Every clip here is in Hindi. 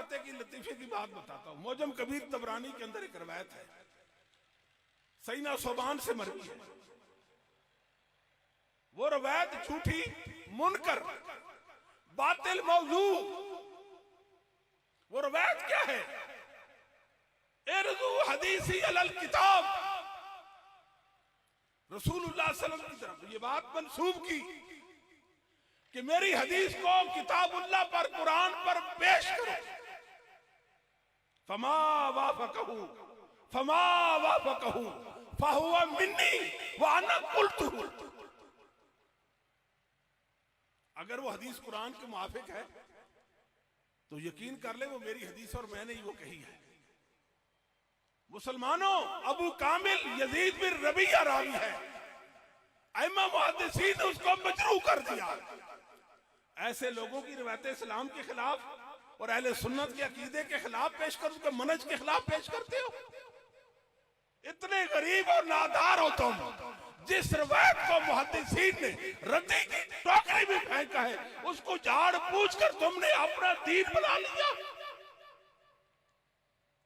पते की लतीफे की बात बताता हूं। मोजम कबीर तबरानी के अंदर एक रवायत है, सईना सोबान से मरवी है। वो रवायत झूठी, मुनकर, बातिल मौजू। वो रवायत क्या है? इरजू हदीसी अलल किताब, रसूलुल्लाह सल्लल्लाहु अलैहि वसल्लम की तरफ ये बात मंसूब की कि मेरी हदीस को किताबुल्लाह पर, कुरान पर पेश करो। फमा वाफकहू फमा वाफकहू फहुवा मिन्नी व अना कुल्तुहु। अगर वो हदीस कुरान के मुआफिक है तो यकीन कर ले वो मेरी हदीस और मैंने ही वो कही है। मुसलमानों, अबू कामिल यजीद बिन रबिया रावी है, अइम्मा मुहद्दिसीन ने उसको मजरूह कर दिया। ऐसे लोगों की रिवायत इस्लाम के खिलाफ और अहले सुन्नत के अकीदे के खिलाफ पेश कर, उनके मनहज के खिलाफ पेश करते हो। इतने गरीब और नादार हो तुम, जिस रिवायत को मुहद्दिसीन ने रद्दी की टोकरी में फेंका है उसको झाड़ पूछ कर तुमने अपना दीन बना लिया।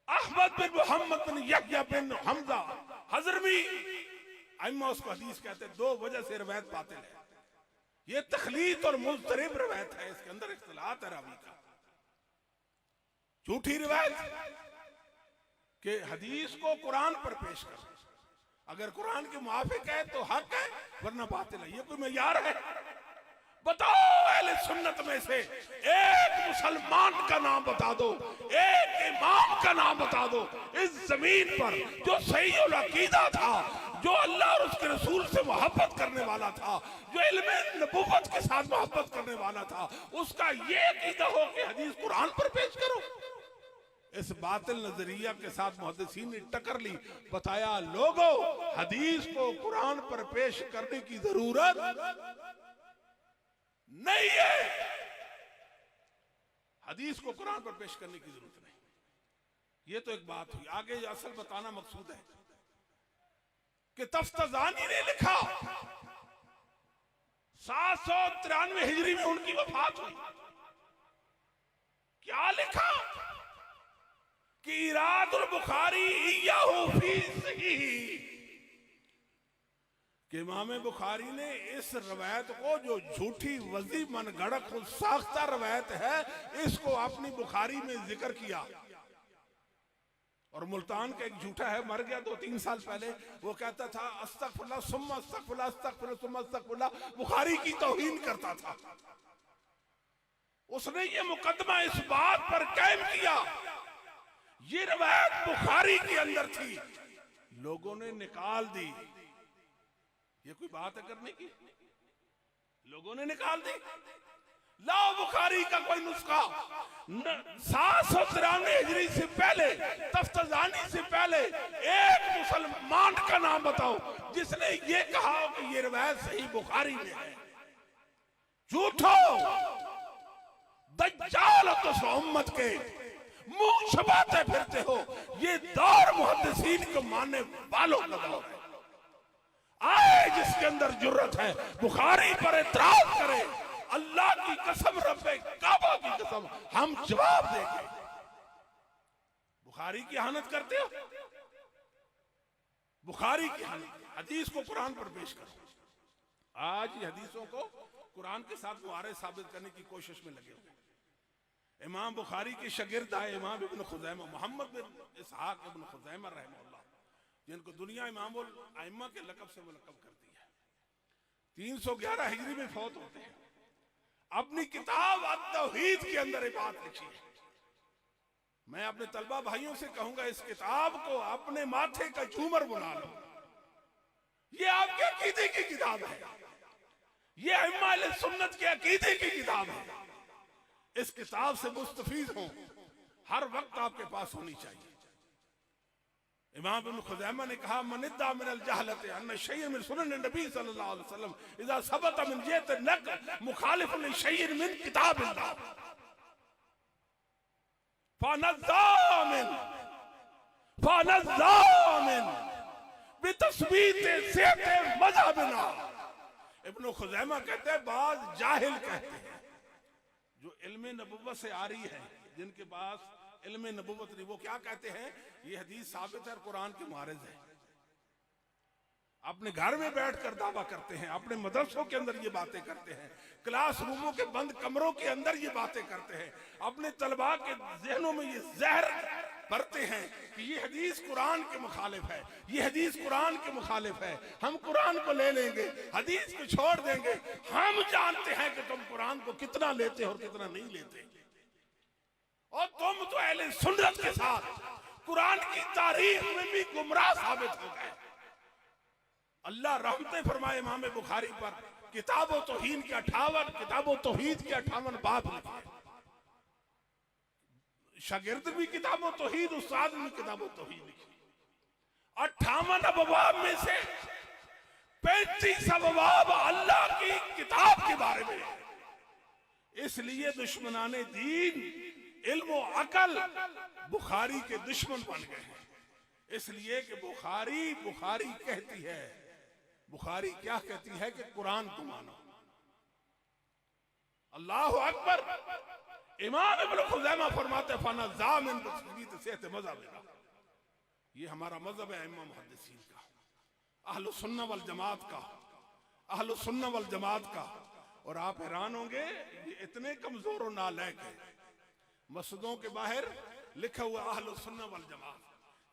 अहमद बिन मोहम्मद बिन यहया बिन हमजा हजरमी अइम्मा उसको हदीस कहते हैं। दो वजह से रिवायत बातिल है। ये तखलीत और मुस्तरिब रिवायत है, इसके अंदर इख्तिलात है रावी का। झूठी रिवायत कि हदीस को कुरान पर पेश कर, अगर कुरान के मुआफिक है तो हक है, वरना बातिल है। ये कोई मेयार है? बताओ अहले सुन्नत में से एक मुसलमान का नाम बता दो, एक इमाम का नाम बता दो इस जमीन पर जो सही अकीदा था, जो अल्लाह और उसके रसूल से मोहब्बत करने वाला था, जो इल्मे नबुव्वत के साथ मोहब्बत करने वाला था, उसका ये अकीदा हो कि हदीस कुरान पर पेश करो। इस बातिल नजरिया के साथ मुहद्दिसीन ने टक्कर ली। बताया लोगों, हदीस को कुरान पर पेश करने की जरूरत नहीं है। हदीस को कुरान पर पेश करने की जरूरत नहीं। ये तो एक बात हुई। आगे असल बताना मकसूद है कि तफ्ताजानी ने लिखा 793 हिजरी में उनकी वफात हुई। क्या लिखा कि इरादुल बुखारी इय्याहु फी सहीही, कि इमाम बुखारी ने इस रवायत को जो झूठी वजी मन गढ़क साख्ता रवायत है इसको अपनी बुखारी में जिक्र किया। और मुल्तान का एक झूठा है, मर गया 2-3 साल पहले, वो कहता था अस्तगफिरुल्लाह सुम्मा अस्तगफिरुल्लाह अस्तगफिरुल्लाह सुम्मा अस्तगफिरुल्लाह, बुखारी की तौहीन करता था। उसने ये मुकदमा इस बात पर कायम किया ये रवायत बुखारी के अंदर थी, लोगों ने निकाल दी। ये कोई बात है करने की? लोगों ने निकाल दी। लाओ बुखारी का कोई नुस्खा 793 हिजरी से पहले, तफ्ताजानी से पहले एक मुसलमान का नाम बताओ जिसने ये कहा कि ये रवायत सही बुखारी में है। झूठो, दज्जाल हो तो उम्मत के मुंह छपाते फिरते हो। ये दौर मुहद्दिसीन को मानने वालों का दौर है। आए जिसके अंदर जुर्रत है बुखारी पर एतराज करे, अल्लाह की कसम, रब्बे काबा की कसम, हम जवाब देंगे। बुखारी की इहानत करते हो, बुखारी की इहानत। हदीस को कुरान पर पेश करो। आज ये हदीसों को कुरान के साथ मुआरज साबित करने की कोशिश में लगे हुए। इमाम बुखारी के शागिर्द आए इमाम इब्न खुज़ैमा, मोहम्मद बिन इसहाक इब्न खुज़ैमा रहमहुल्लाह, जिनको दुनिया इमामुल अइम्मा के लक़ब से मुलक़ब कर दिया। 311 हिजरी में फौत होते हैं। अपनी किताब अत-तौहीद के अंदर एक बात लिखी है। मैं अपने तलबा भाइयों से कहूंगा इस किताब को अपने माथे का झूमर बना लो। ये आपके अकीदे की किताब है, ये अइम्मा अहले सुन्नत के अकीदे की किताब है। इस किताब से मुस्तफीद हो, हर वक्त आपके पास होनी चाहिए। इमाम इब्न खुज़ैमा ने कहा मनिद्दा मिनल जहलत अन्न शय'न मिन सुनन नबी सल्लल्लाहु अलैहि वसल्लम इज़ा सबत मिन जिहत नक मुखालिफुन लिशय'न मिन किताबिल्लाह फनज़्ज़ामिन बितस्बीत सेहते मज़हबिना। इब्न खुज़ैमा कहते हैं, बाज जाहिल कहते हैं जो इल्मे नबुव्वत से आ रही है जिनके पास इल्म नबुव्वत नहीं, वो क्या कहते हैं, ये हदीस साबित है, कुरान के मुआरिज है। अपने घर में बैठकर दावा करते हैं, अपने मदरसों के अंदर ये बातें करते हैं, क्लासरूमों के बंद कमरों के अंदर ये बातें करते हैं, अपने तलबा के जहनों में ये जहर भरते हैं कि ये हदीस कुरान के मुखालिफ है, ये हदीस कुरान के मुखालिफ है, हम कुरान को ले लेंगे, हदीस को छोड़ देंगे। हम जानते हैं कि तुम कुरान को कितना लेते हो और कितना नहीं लेते, और तुम तो अहले सुन्नत के साथ कुरान की तारीख में भी गुमराह साबित हो गए। अल्लाह रहमतें फरमाए इमाम बुखारी पर, किताबो तौहीद के 58 किताबो तौहीद के 58 बाब लिखे, शागिर्द भी किताबो तौहीद, उस्ताद भी किताबो तौहीद लिखी। 58 अबवाब में से 35 अबवाब अल्लाह की किताब के बारे में। इसलिए दुश्मनाने दीन इल्म और अकल बुखारी के दुश्मन बन गए हैं। इसलिए कि बुखारी कहती है, बुखारी क्या कहती है कि कुरान को मानो। अल्लाह अकबर। इमाम इब्न खुज़ैमा फरमाते फना जामिन तस्बीत सेहत मज़हब, ये हमारा मजहब है इमाम मुहद्दिसीन का, अहलु सुन्नह वल जमात का, अहलु सुन्नह वल जमात का। और आप हैरान होंगे, ये इतने कमजोर और नालायक है, मस्जिदों के बाहर लिखा हुआ अहलु सुन्नह वल जमात।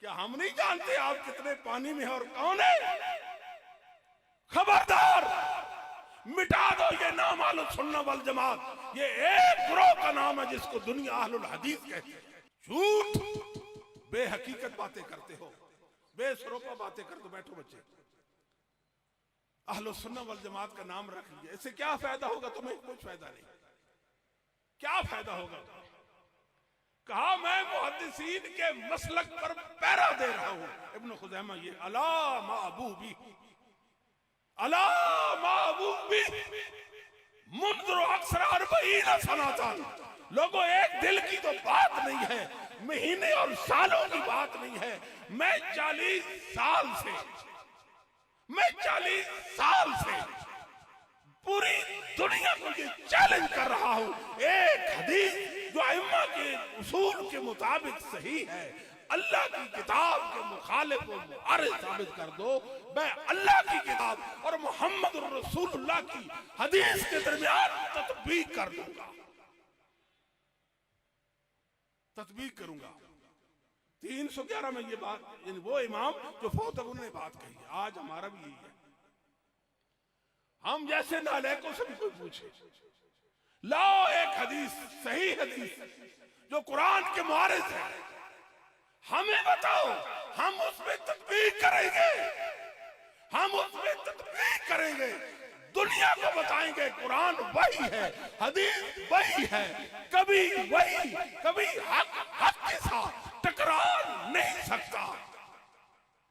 क्या हम नहीं जानते आप कितने पानी में है और कौन है? खबरदार, मिटा दो ये नाम अहलुल सुन्नह वल जमात। ये एक ग्रोह का नाम है जिसको दुनिया अहलुल हदीस कहती है। झूठ, बेहकीकत बातें करते हो, बेसरोपा बातें करते हो। बैठो बच्चे, अहलुल सुन्नह वल जमात का नाम रख लिया, इससे क्या फायदा होगा तुम्हें? कुछ फायदा नहीं। क्या फायदा होगा? कहा मैं मुहद्दिसीन के मसलक पर पैरा दे रहा हूं। इब्न खुज़ैमा ये अला माबूबी, अला माबूबी मुंज़िर अक्सर 40 सनातन। लोगों, एक दिल की तो बात नहीं है, महीने और सालों की बात नहीं है। मैं 40 साल से पूरी दुनिया को ये चैलेंज कर रहा हूं, एक हदीस जो अइम्मा के उसूल के मुताबिक सही है, अल्लाह की किताब के मुखालिफ को मुआरिज साबित कर दो। मैं अल्लाह की किताब और मोहम्मद रसूलुल्लाह की हदीस के दरमियान तत्बीक कर दूंगा, तत्बीक करूंगा। 311 में ये बात, वो इमाम जो फौत है उन्होंने बात कही है। आज हमारा भी यही है। हम जैसे नालायकों से भी कोई पूछे, लाओ एक हदीस, सही हदीस जो कुरान के मुआरिज है, हमें बताओ, हम उसमें तत्बीक करेंगे, हम उसमें तत्बीक करेंगे। दुनिया को बताएंगे कुरान वही है, हदीस वही है, कभी वही कभी हक के साथ टकरा नहीं सकता।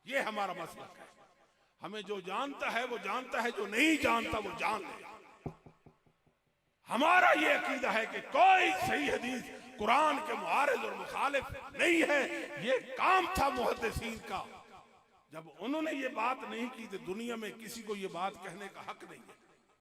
ये हमारा मसला है। हमें जो जानता है वो जानता है, जो नहीं जानता वो जान ले। हमारा ये अकीदा है कि कोई सही हदीस कुरान के मुआरिज और मुखालिफ नहीं है। ये काम था मुहद्दिसीन का। जब उन्होंने ये बात नहीं की तो दुनिया में किसी को ये बात कहने का हक नहीं है।